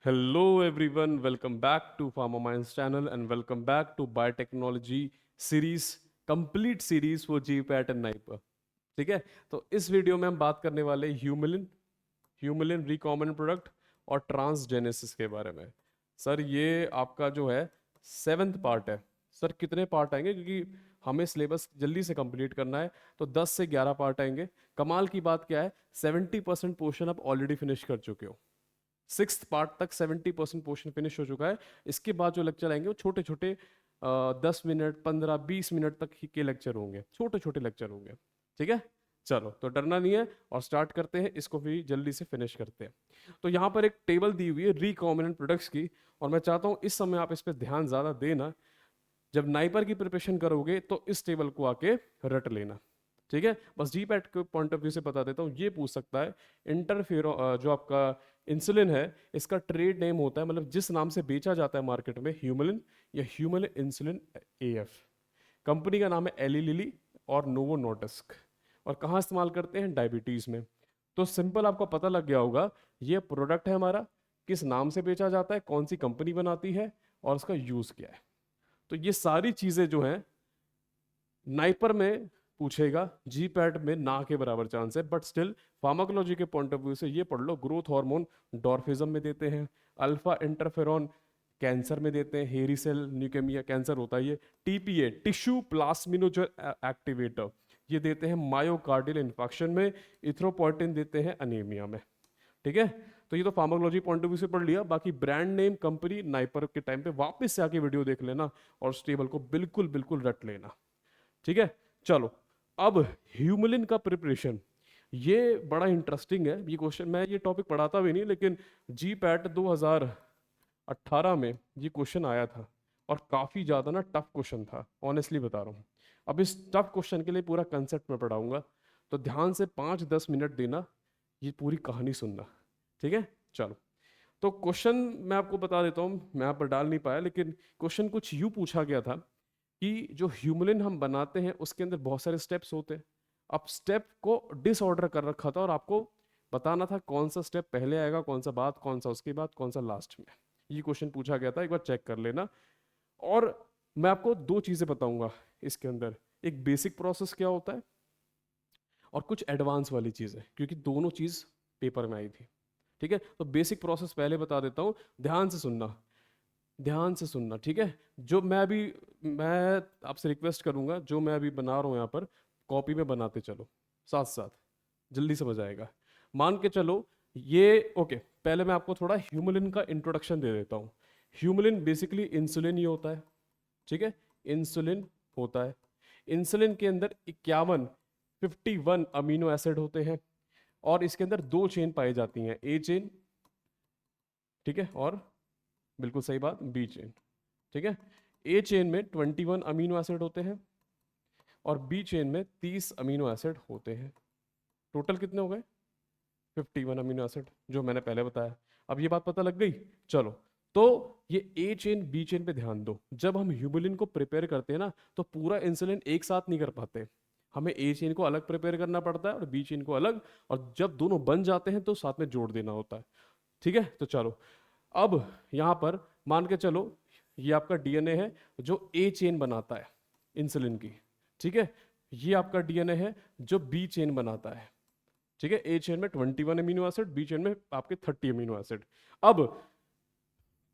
Hello everyone, welcome back to Pharma Minds channel and welcome back to Biotechnology series, complete series for GPAT and NIPER. ठीक है, तो इस video में हम बात करने वाले ह्यूमुलिन ह्यूमुलिन रिकॉम्बिनेंट प्रोडक्ट और ट्रांसजेनेसिस के बारे में। सर ये आपका जो है 7th पार्ट है। सर कितने पार्ट आएंगे, क्योंकि हमें सिलेबस जल्दी से कंप्लीट करना है, तो 10 से 11 पार्ट आएंगे। कमाल की बात क्या है, 70% पोर्शन आप ऑलरेडी फिनिश कर चुके हो। 6th पार्ट तक 70% पोर्शन फिनिश हो चुका है। इसके बाद जो लेक्चर आएंगे वो छोटे छोटे 10 मिनट 15-20 मिनट तक के लेक्चर होंगे, छोटे छोटे लेक्चर होंगे। ठीक है, चलो तो डरना नहीं है और स्टार्ट करते हैं, इसको भी जल्दी से फिनिश करते हैं। तो यहाँ पर एक टेबल दी हुई है रिकॉम्बिनेंट प्रोडक्ट्स की, और मैं चाहता हूँ इस समय आप इस पर ध्यान ज़्यादा देना। जब नाइपर की प्रिपरेशन करोगे तो इस टेबल को आके रट लेना। ठीक है, बस जी पैट के पॉइंट ऑफ व्यू से बता देता हूँ, ये पूछ सकता है इंटरफेरो जो आपका इंसुलिन है, इसका ट्रेड नेम होता है, मतलब जिस नाम से बेचा जाता है मार्केट में, ह्यूमुलिन या ह्यूमन इंसुलिन एएफ। कंपनी का नाम है एली लिली और नोवो नॉर्डिस्क, और कहाँ इस्तेमाल करते हैं, डायबिटीज़ में। तो सिंपल आपको पता लग गया होगा ये प्रोडक्ट है हमारा, किस नाम से बेचा जाता है, कौन सी कंपनी बनाती है और उसका यूज़ क्या है। तो ये सारी चीज़ें जो हैं नाइपर में पूछेगा, जी पैट में ना के बराबर चांस है, बट स्टिल फार्माकोलॉजी के पॉइंट ऑफ व्यू से ये पढ़ लो। ग्रोथ हार्मोन डॉर्फिज्म में देते हैं, अल्फा इंटरफेरॉन कैंसर में देते हैं, हेरी सेल न्यूकेमिया कैंसर होता है ये, टीपीए टिश्यू प्लाज्मिनोजन एक्टिवेटर ये देते हैं मायोकार्डियल इन्फेक्शन में, इथ्रोपोइटिन देते हैं अनीमिया में। ठीक है, तो ये तो फार्माकोलॉजी पॉइंट ऑफ व्यू से पढ़ लिया। बाकी ब्रांड नेम कंपनी नाइपर के टाइम पे वापस से आके वीडियो देख लेना और उस टेबल को बिल्कुल बिल्कुल रट लेना। ठीक है, चलो अब ह्यूमुलिन का प्रिपरेशन, ये बड़ा इंटरेस्टिंग है। ये क्वेश्चन मैं ये टॉपिक पढ़ाता भी नहीं, लेकिन जी पैट 2018 में ये क्वेश्चन आया था और काफ़ी ज़्यादा ना टफ क्वेश्चन था, ऑनेस्टली बता रहा हूँ। अब इस टफ क्वेश्चन के लिए पूरा कंसेप्ट मैं पढ़ाऊंगा, तो ध्यान से 5-10 मिनट देना, ये पूरी कहानी सुनना। ठीक है, चलो तो क्वेश्चन मैं आपको बता देता हूँ, मैं यहाँ पर डाल नहीं पाया, लेकिन क्वेश्चन कुछ यूँ पूछा गया था कि जो ह्यूमुलिन हम बनाते हैं उसके अंदर बहुत सारे स्टेप्स होते हैं। अब स्टेप को डिसऑर्डर कर रखा था और आपको बताना था कौन सा स्टेप पहले आएगा, कौन सा बाद, कौन सा उसके बाद, कौन सा लास्ट में। ये क्वेश्चन पूछा गया था, एक बार चेक कर लेना। और मैं आपको दो चीज़ें बताऊंगा इसके अंदर, एक बेसिक प्रोसेस क्या होता है और कुछ एडवांस वाली चीज़ है, क्योंकि दोनों चीज़ पेपर में आई थी। ठीक है, तो बेसिक प्रोसेस पहले बता देता हूँ, ध्यान से सुनना, ध्यान से सुनना। ठीक है, जो मैं आपसे रिक्वेस्ट करूंगा, जो मैं अभी बना रहा हूँ यहाँ पर, कॉपी में बनाते चलो साथ साथ, जल्दी समझ आएगा। मान के चलो ये ओके, पहले मैं आपको थोड़ा ह्यूमुलिन का इंट्रोडक्शन दे देता हूँ। ह्यूमुलिन बेसिकली इंसुलिन ही होता है। ठीक है, इंसुलिन होता है। इंसुलिन के अंदर 51 अमीनो एसिड होते हैं, और इसके अंदर दो चेन पाई जाती हैं, ए चेन, ठीक है, और बिल्कुल सही बात, बी चेन। ठीक है, ए चेन में 21 अमीनो एसिड होते हैं और बी चेन में 30 अमीनो एसिड होते हैं। टोटल कितने हो गए, 51 अमीनो एसिड, जो मैंने पहले बताया। अब ये बात पता लग गई। चलो, तो ये ए चेन बी चेन पे ध्यान दो। जब हम ह्यूमुलिन को प्रिपेयर करते हैं ना, तो पूरा इंसुलिन एक साथ नहीं कर पाते, हमें ए चेन को अलग प्रिपेयर करना पड़ता है और बी चेन को अलग, और जब दोनों बन जाते हैं तो साथ में जोड़ देना होता है। ठीक है, तो चलो अब यहाँ पर मान के चलो ये आपका डीएनए है जो ए चेन बनाता है इंसुलिन की। ठीक है, ये आपका डीएनए है जो बी चेन बनाता है। ठीक है, ए चेन में 21 अमीनो एसिड, बी चेन में आपके 30 अमीनो एसिड। अब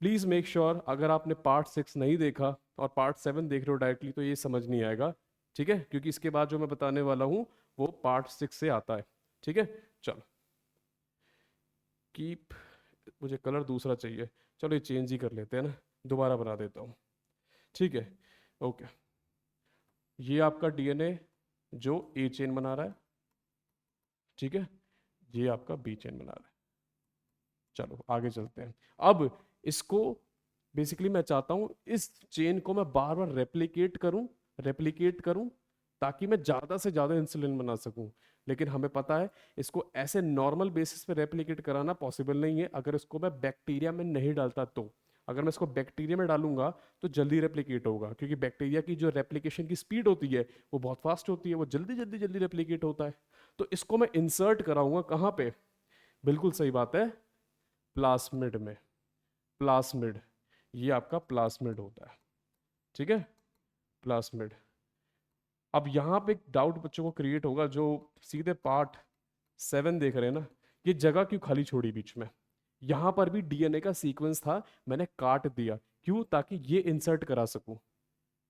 प्लीज मेक श्योर, अगर आपने पार्ट 6 नहीं देखा और पार्ट 7 देख रहे हो डायरेक्टली, तो ये समझ नहीं आएगा। ठीक है, क्योंकि इसके बाद जो मैं बताने वाला हूँ वो पार्ट 6 से आता है। ठीक है, चलो कीप, मुझे कलर दूसरा चाहिए, चलो ये चेंज ही कर लेते हैं ना, दोबारा बना देता हूँ। ठीक है, ओके, ये आपका डीएनए जो ए चेन बना रहा है, ठीक है, ये आपका बी चेन बना रहा है। चलो आगे चलते हैं। अब इसको बेसिकली मैं चाहता हूँ इस चेन को मैं बार बार रेप्लिकेट करूँ ताकि मैं ज़्यादा से ज़्यादा इंसुलिन बना सकूँ। लेकिन हमें पता है इसको ऐसे नॉर्मल बेसिस पे रेप्लिकेट कराना पॉसिबल नहीं है, अगर इसको मैं बैक्टीरिया में नहीं डालता तो। अगर मैं इसको बैक्टीरिया में डालूंगा तो जल्दी रेप्लिकेट होगा, क्योंकि बैक्टीरिया की जो रेप्लिकेशन की स्पीड होती है वो बहुत फास्ट होती है, वो जल्दी जल्दी जल्दी रेप्लिकेट होता है। तो इसको मैं इंसर्ट कराऊंगा कहाँ पे, बिल्कुल सही बात है, प्लास्मिड में। प्लास्मिड, ये आपका प्लास्मिड होता है, ठीक है, प्लास्मिड। अब यहाँ पे एक डाउट बच्चों को क्रिएट होगा जो सीधे पार्ट 7 देख रहे हैं ना, ये जगह क्यों खाली छोड़ी बीच में? यहाँ पर भी डीएनए का सीक्वेंस था, मैंने काट दिया, क्यों? ताकि ये इंसर्ट करा सकूं।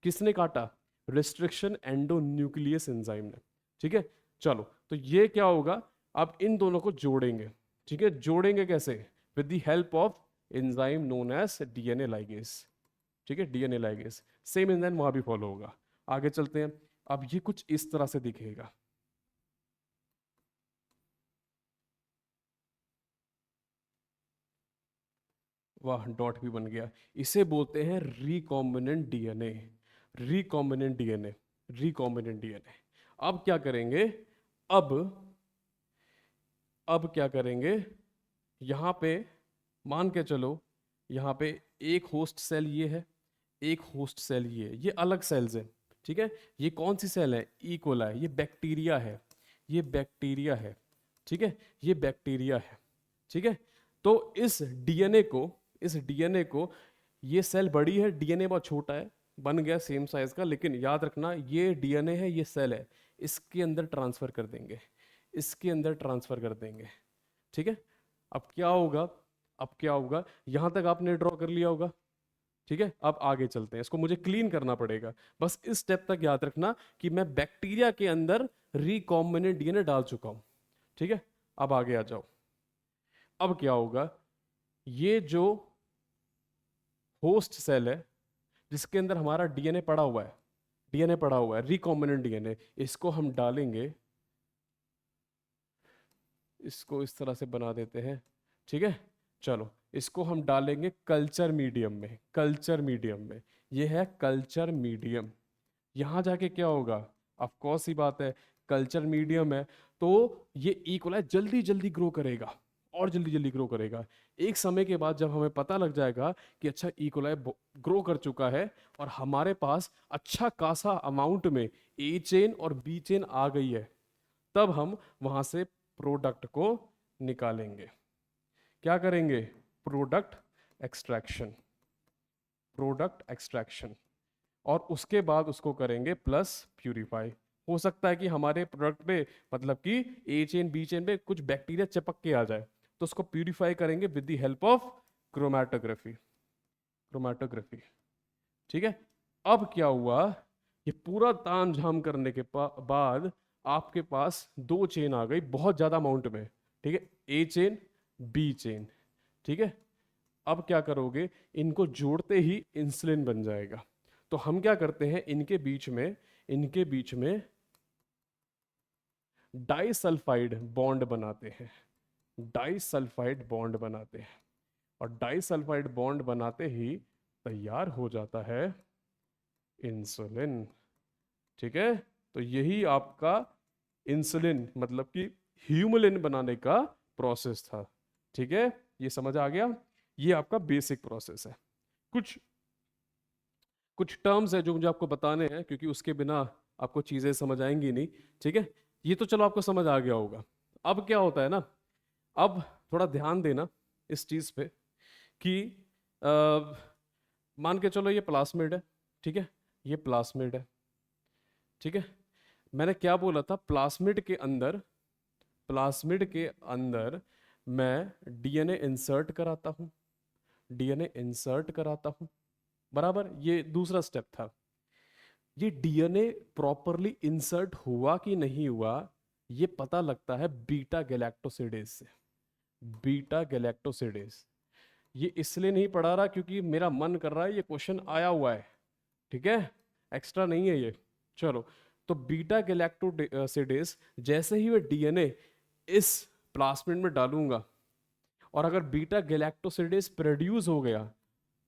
किसने काटा? रिस्ट्रिक्शन एंडोन्यूक्लियस एंजाइम ने, ठीक है। चलो, तो ये क्या होगा, अब इन दोनों को जोड़ेंगे, ठीक है। जोड़ेंगे कैसे? With the help of enzyme known as DNA ligase, ठीक है, डीएनए लाइगेज। सेम एंजाइम वहां भी फॉलो होगा। आगे चलते हैं। अब ये कुछ इस तरह से दिखेगा, वाह, डॉट भी बन गया। इसे बोलते हैं recombinant DNA, recombinant DNA, recombinant DNA. अब क्या करेंगे? अब अब क्या करेंगे? यहाँ पे मान के चलो, यहाँ पे एक होस्ट सेल ये है, एक होस्ट सेल ये अलग सेल्स हैं, ठीक है। ये कौन सी सेल है? ई कोलाई, ये बैक्टीरिया है, ये बैक्टीरिया है, ठीक है, ये बैक्टीरिया है, ठीक है। तो इस डीएनए को, ये सेल बड़ी है, डीएनए बहुत छोटा है, बन गया सेम साइज का, लेकिन याद रखना ये डीएनए है, ये सेल है, इसके अंदर ट्रांसफर कर देंगे, इसके अंदर ट्रांसफर कर देंगे, ठीक है। अब क्या होगा? अब क्या होगा? यहां तक आपने ड्रॉ कर लिया होगा, ठीक है। अब आगे चलते हैं, इसको मुझे क्लीन करना पड़ेगा। बस इस स्टेप तक याद रखना कि मैं बैक्टीरिया के अंदर रिकॉम्बिनेंट डीएनए डाल चुका हूं, ठीक है। अब आगे आ जाओ। अब क्या होगा? ये जो होस्ट सेल है, जिसके अंदर हमारा डीएनए पड़ा हुआ है, डीएनए पड़ा हुआ है, रिकॉम्बिनेंट डीएनए, इसको हम डालेंगे, इसको इस तरह से बना देते हैं, ठीक है। चलो, इसको हम डालेंगे कल्चर मीडियम में, कल्चर मीडियम में, ये है कल्चर मीडियम। यहां जाके क्या होगा? ऑफ कोर्स ही बात है, कल्चर मीडियम है, तो ये इकोलाई जल्दी जल्दी ग्रो करेगा, और जल्दी जल्दी ग्रो करेगा। एक समय के बाद जब हमें पता लग जाएगा कि अच्छा इकोलाई ग्रो कर चुका है और हमारे पास अच्छा खासा अमाउंट में ए चेन और बी चेन आ गई है, तब हम वहां से प्रोडक्ट को निकालेंगे। क्या करेंगे? Product extraction, product extraction. और उसके बाद उसको करेंगे प्लस प्यूरिफाई। हो सकता है कि हमारे प्रोडक्ट पे, मतलब कि ए चेन बी चेन पे कुछ बैक्टीरिया चिपक के आ जाए, तो उसको प्यूरिफाई करेंगे with the help of chromatography, chromatography, ठीक है। अब क्या हुआ? ये पूरा ताम झाम करने के बाद आपके पास दो चेन आ गई बहुत ज्यादा अमाउंट में, ठीक है, ए चेन बी चेन, ठीक है। अब क्या करोगे? इनको जोड़ते ही इंसुलिन बन जाएगा। तो हम क्या करते हैं, इनके बीच में डाइसल्फाइड बॉन्ड बनाते हैं, डाइसल्फाइड बॉन्ड बनाते हैं, और डाइसल्फाइड बॉन्ड बनाते ही तैयार हो जाता है इंसुलिन, ठीक है। तो यही आपका इंसुलिन, मतलब कि ह्यूमुलिन बनाने का प्रोसेस था, ठीक है। ये समझ आ गया? ये आपका बेसिक प्रोसेस है। कुछ कुछ टर्म्स है जो मुझे आपको बताने हैं, क्योंकि उसके बिना आपको चीजें समझ आएंगी नहीं, ठीक है। ये तो चलो आपको समझ आ गया होगा। अब क्या होता है ना, अब थोड़ा ध्यान देना इस चीज पे कि मान के चलो ये प्लास्मिड है, ठीक है, ये प्लास्मिड है, ठीक है। मैंने क्या बोला था? प्लास्मिड के अंदर मैं डीएनए इंसर्ट कराता हूँ, डीएनए इंसर्ट कराता हूँ, बराबर। ये दूसरा स्टेप था। ये डीएनए प्रॉपरली इंसर्ट हुआ कि नहीं हुआ, ये पता लगता है बीटा गैलेक्टोसिडेज से, बीटा गैलेक्टोसिडेज। ये इसलिए नहीं पढ़ा रहा क्योंकि मेरा मन कर रहा है, ये क्वेश्चन आया हुआ है, ठीक है, एक्स्ट्रा नहीं है ये। चलो, तो बीटा गैलेक्टोसिडेज, जैसे ही मैं डीएनए इस प्लास्मिड में डालूंगा, और अगर बीटा गैलेक्टोसिडेज प्रोड्यूस हो गया,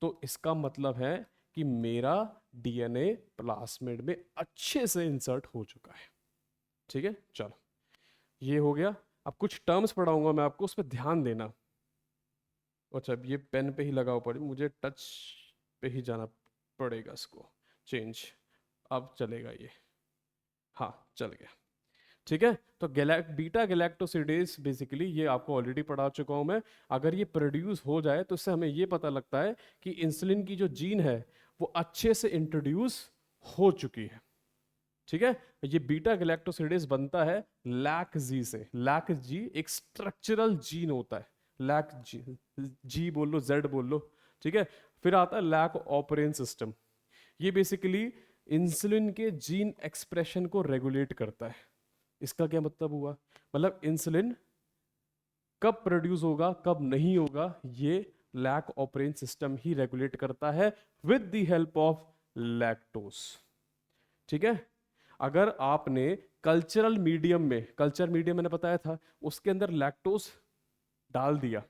तो इसका मतलब है कि मेरा डीएनए प्लास्मिड में अच्छे से इंसर्ट हो चुका है, ठीक है। चलो, ये हो गया। अब कुछ टर्म्स पढ़ाऊंगा मैं आपको, उस पर ध्यान देना। अच्छा, अब ये पेन पे ही लगाओ, पड़े मुझे टच पे ही जाना पड़ेगा, इसको चेंज। अब चलेगा ये, हाँ चल गया। ठीक है। तो बीटा गैलेक्टोसिडेज बेसिकली, ये आपको ऑलरेडी पढ़ा चुका हूं मैं, अगर ये प्रोड्यूस हो जाए तो इससे हमें ये पता लगता है कि इंसुलिन की जो जीन है वो अच्छे से इंट्रोड्यूस हो चुकी है। ठीक है। ये बीटा गैलेक्टोसिडेज बनता है लैक जी से। लैक जी एक स्ट्रक्चरल जीन होता है। लैक जी, जी बोल लो, जेड बोल लो। ठीक है। फिर आता है लैक ऑपरेन सिस्टम। ये बेसिकली इंसुलिन के जीन एक्सप्रेशन को रेगुलेट करता है। इसका क्या मतलब हुआ? मतलब इंसुलिन कब प्रोड्यूस होगा कब नहीं होगा, ये लैक ऑपरेन सिस्टम ही रेगुलेट करता है with the help of lactose. ठीक है। अगर आपने कल्चरल मीडियम में, कल्चर मीडियम मैंने बताया था, उसके अंदर लैक्टोस डाल दिया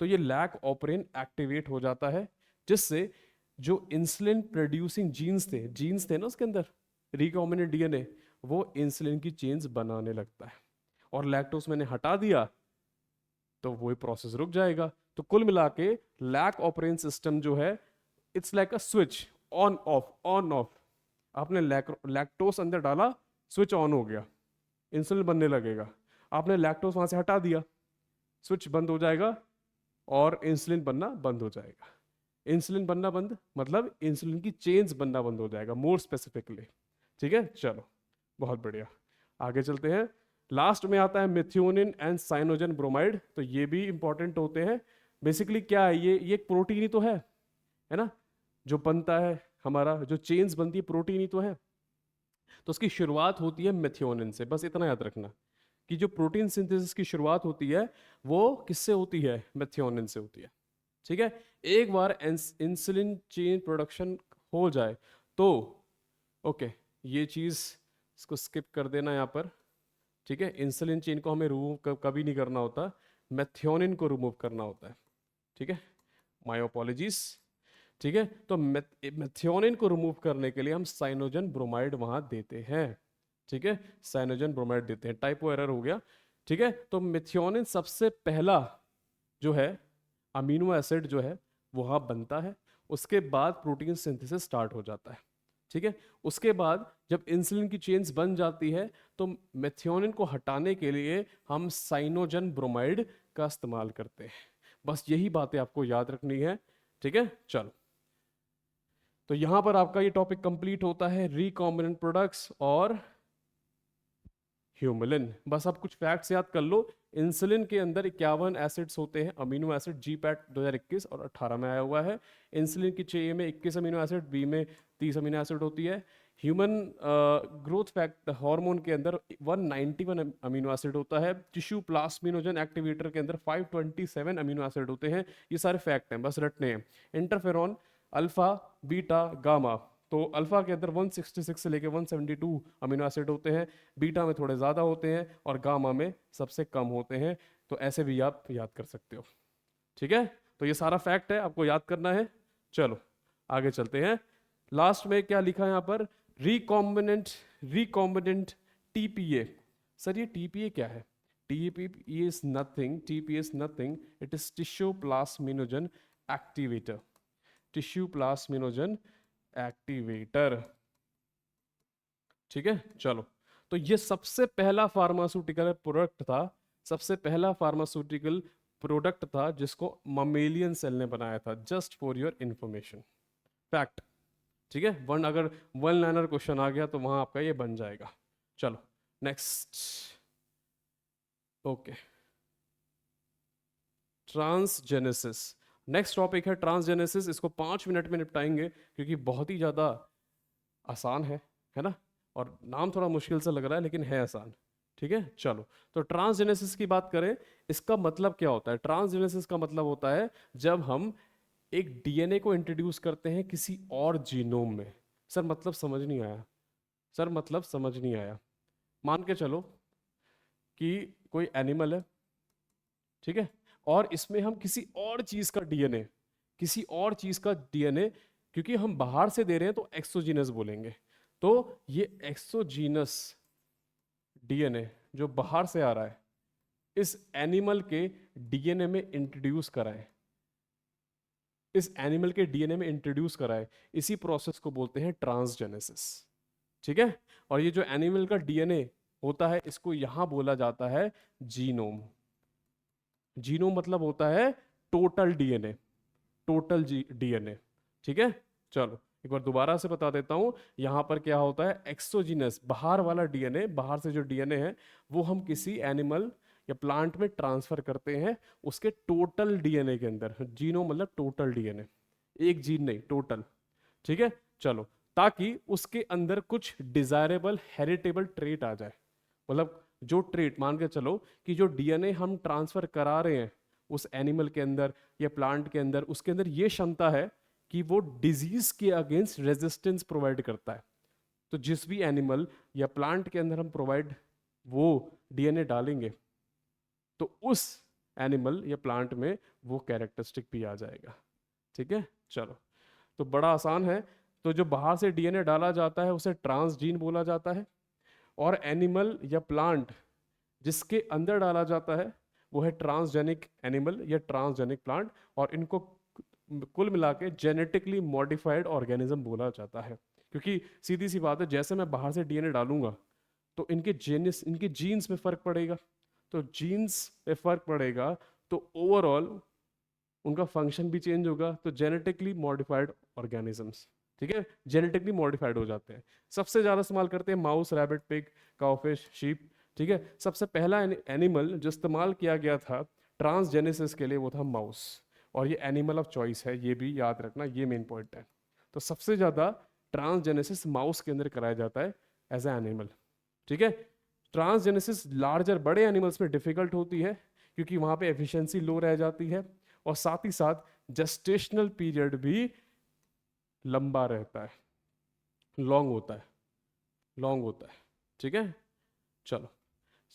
तो ये लैक ऑपरेन एक्टिवेट हो जाता है, जिससे जो इंसुलिन प्रोड्यूसिंग जीन्स थे ना उसके अंदर, रिकॉम्बिनेंट डीएनए, वो इंसुलिन की चेन्स बनाने लगता है। और लैक्टोस मैंने हटा दिया तो वही प्रोसेस रुक जाएगा। तो कुल मिला के लैक ऑपरेन सिस्टम जो है, it's like a switch, on off on off. आपने लैक्टोस अंदर डाला, स्विच ऑन हो गया, इंसुलिन बनने लगेगा। आपने लैक्टोस वहां से हटा दिया, स्विच बंद हो जाएगा और इंसुलिन बनना बंद हो जाएगा। इंसुलिन बनना बंद मतलब इंसुलिन की चेन्स बनना बंद हो जाएगा, मोर स्पेसिफिकली। ठीक है, चलो बहुत बढ़िया, आगे चलते हैं। लास्ट में आता है मेथियोनिन एंड साइनोजन ब्रोमाइड। तो ये भी इंपॉर्टेंट होते हैं। बेसिकली क्या है, ये एक प्रोटीन ही तो है ना, जो बनता है, हमारा जो चेन्स बनती है प्रोटीन ही तो है। तो उसकी शुरुआत होती है मेथियोनिन से, बस इतना याद रखना कि जो प्रोटीन सिंथेसिस की शुरुआत होती है वो किससे होती है? मेथियोनिन से होती है। ठीक है। एक बार इंसुलिन चेन प्रोडक्शन हो जाए तो ओके, ये चीज इसको स्किप कर देना यहाँ पर। ठीक है। इंसुलिन चेन को हमें रिमूव कभी नहीं करना होता, मेथियोनिन को रिमूव करना होता है। ठीक है, माय अपॉलॉजीज। ठीक है। तो मेथियोनिन को रिमूव करने के लिए हम साइनोजन ब्रोमाइड वहां देते हैं। ठीक है, साइनोजन ब्रोमाइड देते हैं, टाइपो एरर हो गया। ठीक है। तो मेथियोनिन सबसे पहला जो है अमीनो एसिड जो है वहां बनता है, उसके बाद प्रोटीन सिंथेसिस स्टार्ट हो जाता है। ठीक है। उसके बाद जब इंसुलिन की चेन्स बन जाती है तो मेथियोनिन को हटाने के लिए हम साइनोजन ब्रोमाइड का इस्तेमाल करते हैं। बस यही बातें आपको याद रखनी है। ठीक है, चलो। तो यहां पर आपका ये टॉपिक कंप्लीट होता है, रिकॉम्बिनेंट प्रोडक्ट्स और ह्यूमलिन। बस आप कुछ फैक्ट्स याद कर लो। इंसुलिन के अंदर 51 एसिड्स होते हैं, अमीनो एसिड। जी पैट 2021 और 18 में आया हुआ है। इंसुलिन की चाहिए में 21 अमीनो एसिड, बी में 30 अमीनो एसिड होती है। ह्यूमन ग्रोथ फैक्ट हार्मोन के अंदर 191 अमीनो एसिड होता है। टिश्यू प्लास्मिनोजन एक्टिवेटर के अंदर 527 अमीनो एसिड होते हैं। ये सारे फैक्ट हैं, बस रटने हैं। इंटरफेरॉन अल्फा बीटा गामा, तो अल्फा के अंदर 166 से लेके 172 अमीनो एसिड होते हैं, बीटा में थोड़े ज़्यादा होते हैं और गामा में सबसे कम होते हैं। तो ऐसे भी आप याद कर सकते हो। ठीक है। तो ये सारा फैक्ट है, आपको याद करना है। चलो आगे चलते हैं। लास्ट में क्या लिखा है यहाँ पर? Recombinant, recombinant TPA. सर ये टीपीए क्या है? TPA is nothing, TPA is nothing, it is tissue plasminogen activator. Tissue plasminogen activator. ठीक है, चलो। तो ये सबसे पहला फार्मास्यूटिकल प्रोडक्ट था, सबसे पहला फार्मास्यूटिकल प्रोडक्ट था जिसको ममेलियन सेल ने बनाया था। Just for your information, fact. ठीक है, अगर वन लाइनर क्वेश्चन आ गया तो वहां आपका ये बन जाएगा। चलो next. Okay, transgenesis next topic है। ट्रांसजेनेसिस, इसको 5 मिनट में निपटाएंगे क्योंकि बहुत ही ज़्यादा आसान है ना, और नाम थोड़ा मुश्किल सा लग रहा है लेकिन है आसान। ठीक है, चलो। तो ट्रांसजेनेसिस की बात करें, इसका मतलब क्या होता है? ट्रांसजेनेसिस का मतलब होता है जब हम एक डीएनए को इंट्रोड्यूस करते हैं किसी और जीनोम में। सर मतलब समझ नहीं आया, सर मतलब समझ नहीं आया। मान के चलो कि कोई एनिमल है, ठीक है, और इसमें हम किसी और चीज का डीएनए, किसी और चीज का डीएनए, क्योंकि हम बाहर से दे रहे हैं तो एक्सोजीनस बोलेंगे। तो ये एक्सोजीनस डीएनए जो बाहर से आ रहा है, इस एनिमल के डीएनए में इंट्रोड्यूस कराएं, इस एनिमल के डीएनए में इंट्रोड्यूस कराएं, इसी प्रोसेस को बोलते हैं ट्रांसजेनेसिस। ठीक है। और ये जो एनिमल का डीएनए होता है, इसको यहां बोला जाता है जीनोम। जीनोम मतलब होता है टोटल डीएनए, टोटल डीएनए। ठीक है, चलो एक बार दोबारा से बता देता हूं। यहां पर क्या होता है, एक्सोजीनस बाहर वाला डीएनए, बाहर से जो डीएनए है वो हम किसी एनिमल या प्लांट में ट्रांसफर करते हैं उसके टोटल डीएनए के अंदर। जीनोम मतलब टोटल डीएनए, एक जीन नहीं, टोटल। ठीक है, चलो, ताकि उसके अंदर कुछ डिजायरेबल हेरिटेबल ट्रेट आ जाए। मतलब जो ट्रेट, मान के चलो कि जो डीएनए हम ट्रांसफर करा रहे हैं उस एनिमल के अंदर या प्लांट के अंदर, उसके अंदर ये क्षमता है कि वो डिजीज के अगेंस्ट रेजिस्टेंस प्रोवाइड करता है। तो जिस भी एनिमल या प्लांट के अंदर हम प्रोवाइड वो डीएनए डालेंगे तो उस एनिमल या प्लांट में वो कैरेक्टरिस्टिक भी आ जाएगा। ठीक है, चलो, तो बड़ा आसान है। तो जो बाहर से डीएनए डाला जाता है उसे ट्रांसजीन बोला जाता है, और एनिमल या प्लांट जिसके अंदर डाला जाता है वो है ट्रांसजेनिक एनिमल या ट्रांसजेनिक प्लांट, और इनको कुल मिला के जेनेटिकली मॉडिफाइड ऑर्गेनिज्म बोला जाता है। क्योंकि सीधी सी बात है, जैसे मैं बाहर से डीएनए डालूंगा तो इनके जीन्स में फर्क पड़ेगा, तो जीन्स में फर्क पड़ेगा तो ओवरऑल उनका फंक्शन भी चेंज होगा। तो जेनेटिकली मॉडिफाइड ऑर्गेनिजम्स, ठीक है, जेनेटिकली मॉडिफाइड हो जाते हैं। सबसे ज़्यादा इस्तेमाल करते हैं माउस, रैबिट, पिग, काउफिश, शीप। ठीक है, सबसे पहला एनिमल जो इस्तेमाल किया गया था ट्रांसजेनेसिस के लिए वो था माउस, और ये एनिमल ऑफ चॉइस है, ये भी याद रखना, ये मेन पॉइंट है। तो सबसे ज़्यादा ट्रांसजेनेसिस माउस के अंदर कराया जाता है एज ए एनिमल। ठीक है, ट्रांसजेनेसिस लार्जर बड़े एनिमल्स में डिफिकल्ट होती है क्योंकि वहाँ पे एफिशिएंसी लो रह जाती है, और साथ ही साथ जेस्टेशनल पीरियड भी लंबा रहता है, लॉन्ग होता है, लॉन्ग होता है। ठीक है, चलो,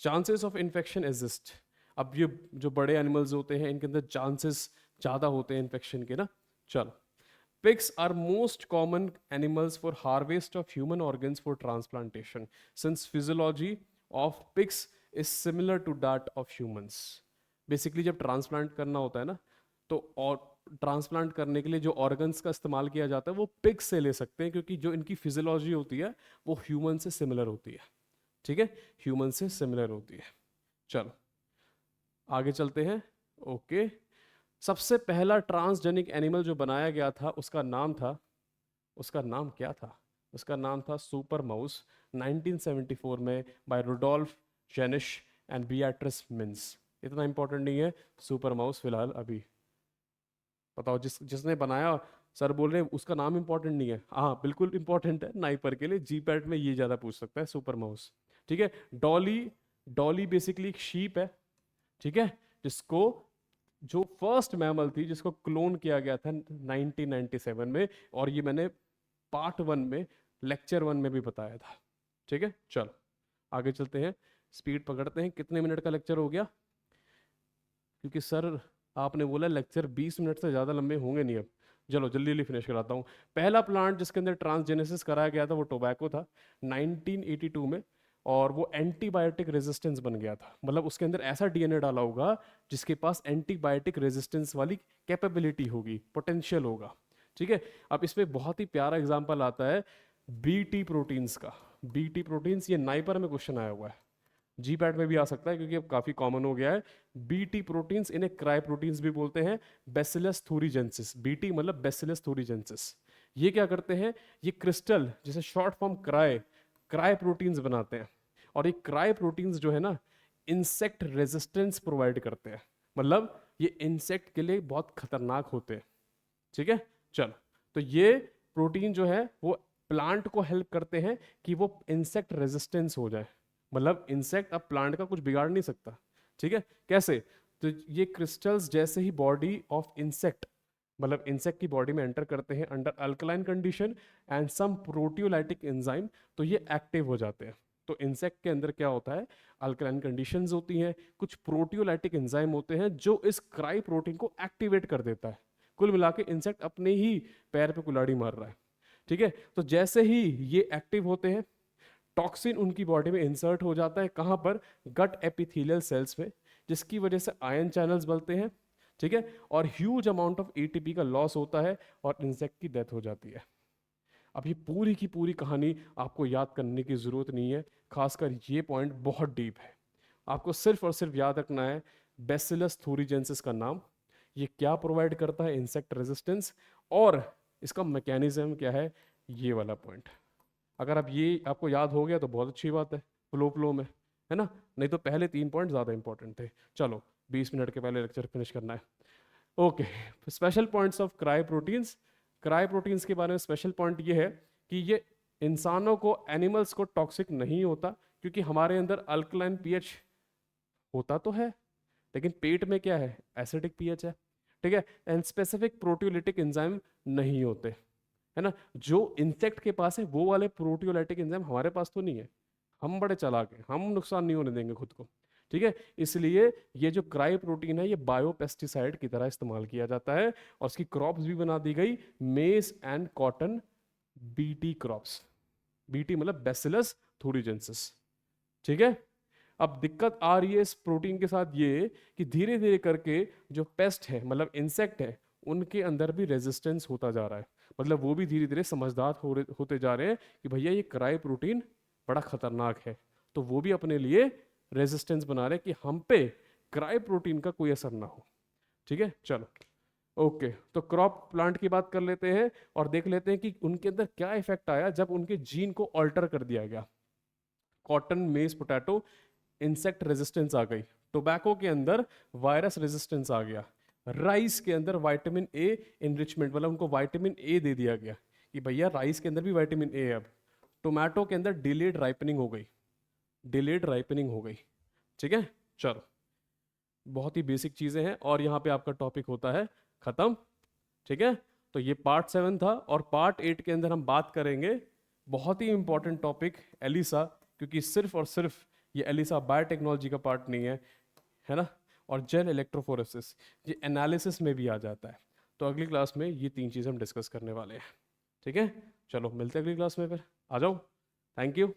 चांसेस ऑफ इन्फेक्शन एग्जिस्ट। अब ये जो बड़े एनिमल्स होते हैं इनके अंदर चांसेस ज़्यादा होते हैं इन्फेक्शन के ना। चलो, pigs are most common animals for harvest of human organs for transplantation, since physiology of pigs is similar to that of humans. Basically जब ट्रांसप्लांट करना होता है ना, तो और ट्रांसप्लांट करने के लिए जो ऑर्गन्स का इस्तेमाल किया जाता है वो पिग से ले सकते हैं, क्योंकि जो इनकी फिजियोलॉजी होती है वो ह्यूमन से सिमिलर होती है। ठीक है, ह्यूमन से सिमिलर होती है। चलो आगे चलते हैं। ओके, सबसे पहला ट्रांसजेनिक एनिमल जो बनाया गया था उसका नाम था, उसका नाम क्या था, उसका नाम था सुपर माउस, 1974 में by Rudolf Jaenisch and Beatrice Mintz. इतना इंपॉर्टेंट नहीं है सुपर माउस फिलहाल अभी। बताओ जिसने बनाया, सर बोल रहे हैं उसका नाम इंपॉर्टेंट नहीं है। हाँ बिल्कुल इंपॉर्टेंट है, नाइपर के लिए जीपैट में ये ज़्यादा पूछ सकता है सुपर माउस। ठीक है, डॉली, डॉली बेसिकली एक शीप है। ठीक है, जिसको, जो फर्स्ट मैमल थी जिसको क्लोन किया गया था 1997 में, और ये मैंने पार्ट 1 में, लेक्चर 1 में भी बताया था। ठीक है, चलो आगे चलते हैं, स्पीड पकड़ते हैं। कितने मिनट का लेक्चर हो गया, क्योंकि सर आपने बोला लेक्चर 20 मिनट से ज़्यादा लंबे होंगे नहीं अब। चलो जल्दी जल्दी फिनिश कराता हूँ। पहला प्लांट जिसके अंदर ट्रांसजेनेसिस कराया गया था वो टोबैको था 1982 में, और वो एंटीबायोटिक रेजिस्टेंस बन गया था। मतलब उसके अंदर ऐसा डीएनए डाला होगा जिसके पास एंटीबायोटिक रेजिस्टेंस वाली कैपेबिलिटी होगी, पोटेंशियल होगा। ठीक है, अब इसमें बहुत ही प्यारा एग्जांपल आता है बीटी प्रोटीन्स का। बीटी प्रोटीन्स, ये नाइपर में क्वेश्चन आया हुआ है, जी पैट में भी आ सकता है क्योंकि अब काफी कॉमन हो गया है। बीटी प्रोटीन्स, इन्हें क्राई प्रोटीन्स भी बोलते हैं, बेसिलस थूरीजेंसिस। बीटी मतलब बेसिलस थूरीजेंसिस। ये क्या करते हैं, ये क्रिस्टल, जैसे short form cry, cry proteins बनाते हैं। और ये क्राई प्रोटीन्स जो है ना, इंसेक्ट रेजिस्टेंस प्रोवाइड करते हैं, मतलब ये इंसेक्ट के लिए बहुत खतरनाक होते हैं। ठीक है, चलो, तो ये प्रोटीन जो है वो प्लांट को हेल्प करते हैं कि वो इंसेक्ट रेजिस्टेंस हो जाए। मतलब इंसेक्ट अब प्लांट का कुछ बिगाड़ नहीं सकता। ठीक है, कैसे, तो ये क्रिस्टल्स जैसे ही बॉडी ऑफ इंसेक्ट, मतलब इंसेक्ट की बॉडी में एंटर करते हैं under alkaline condition and some proteolytic enzyme, तो ये एक्टिव हो जाते हैं। तो इंसेक्ट के अंदर क्या होता है, अल्कलाइन कंडीशंस होती हैं, कुछ प्रोटियोलाइटिक एंजाइम होते हैं जो इस क्राई प्रोटीन को एक्टिवेट कर देता है। कुल मिला के इंसेक्ट अपने ही पैर पे कुल्हाड़ी मार रहा है। ठीक है, तो जैसे ही ये एक्टिव होते हैं, टॉक्सिन उनकी बॉडी में इंसर्ट हो जाता है, कहाँ पर, गट एपिथेलियल सेल्स में, जिसकी वजह से आयन चैनल्स बनते हैं। ठीक है, और ह्यूज अमाउंट ऑफ एटीपी का लॉस होता है और इंसेक्ट की डेथ हो जाती है। अब ये पूरी की पूरी कहानी आपको याद करने की जरूरत नहीं है, खासकर ये पॉइंट बहुत डीप है। आपको सिर्फ और सिर्फ याद रखना है बैसिलस थूरिजेंसिस का नाम, ये क्या प्रोवाइड करता है, इंसेक्ट रेजिस्टेंस, और इसका मैकेनिज्म क्या है, ये वाला पॉइंट। अगर आप ये आपको याद हो गया तो बहुत अच्छी बात है, फ्लो में, है ना, नहीं तो पहले 3 पॉइंट ज़्यादा इंपॉर्टेंट थे। चलो 20 मिनट के पहले लेक्चर फिनिश करना है। Okay, special points of cry proteins. Cry proteins के बारे में स्पेशल पॉइंट ये है कि ये इंसानों को, एनिमल्स को टॉक्सिक नहीं होता, क्योंकि हमारे अंदर अल्कलाइन पीएच होता तो है, लेकिन पेट में क्या है, एसिडिक पीएच है, ठीक है, एंड स्पेसिफिक प्रोटियोलिटिक एंजाइम नहीं होते, है ना। जो इंसेक्ट के पास है वो वाले प्रोटियोलाइटिक एंजाइम हमारे पास तो नहीं है, हम बड़े चालाक हैं, हम नुकसान नहीं होने देंगे खुद को, ठीक है। इसलिए ये जो क्राई प्रोटीन है ये बायोपेस्टिसाइड की तरह इस्तेमाल किया जाता है, और उसकी क्रॉप्स भी बना दी गई, मेज and cotton BT crops. BT मतलब बैसिलस थूरिजेंसिस, ठीक है। अब दिक्कत आ रही है इस प्रोटीन के साथ ये कि धीरे धीरे करके जो पेस्ट है, मतलब इंसेक्ट है, उनके अंदर भी रेजिस्टेंस होता जा रहा है, मतलब वो भी धीरे धीरे समझदार होते जा रहे हैं कि भैया ये क्राई प्रोटीन बड़ा खतरनाक है, तो वो भी अपने लिए रेजिस्टेंस बना रहे हैं कि हम पे क्राई प्रोटीन का कोई असर ना हो, ठीक है। चलो ओके, तो क्रॉप प्लांट की बात कर लेते हैं और देख लेते हैं कि उनके अंदर क्या इफेक्ट आया जब उनके जीन को ऑल्टर कर दिया गया। कॉटन, मेज, पोटैटो, इंसेक्ट रेजिस्टेंस आ गई। टोबैको के अंदर वायरस रेजिस्टेंस आ गया। राइस के अंदर विटामिन ए इनरिचमेंट, मतलब उनको विटामिन ए दे दिया गया कि भैया राइस के अंदर भी विटामिन ए है। अब टोमेटो के अंदर डिलेड राइपनिंग हो गई, डिलेड राइपनिंग हो गई, ठीक है। चलो बहुत ही बेसिक चीजें हैं और यहाँ पे आपका टॉपिक होता है खत्म, ठीक है। तो ये पार्ट 7 था, और पार्ट 8 के अंदर हम बात करेंगे बहुत ही इंपॉर्टेंट टॉपिक एलिसा, क्योंकि सिर्फ और सिर्फ ये एलिसा बायोटेक्नोलॉजी का पार्ट नहीं है ना, और जेल इलेक्ट्रोफोरेसिस ये एनालिसिस में भी आ जाता है। तो अगली क्लास में ये 3 चीज़ हम डिस्कस करने वाले हैं, ठीक है। चलो मिलते हैं अगली क्लास में, फिर आ जाओ, थैंक यू।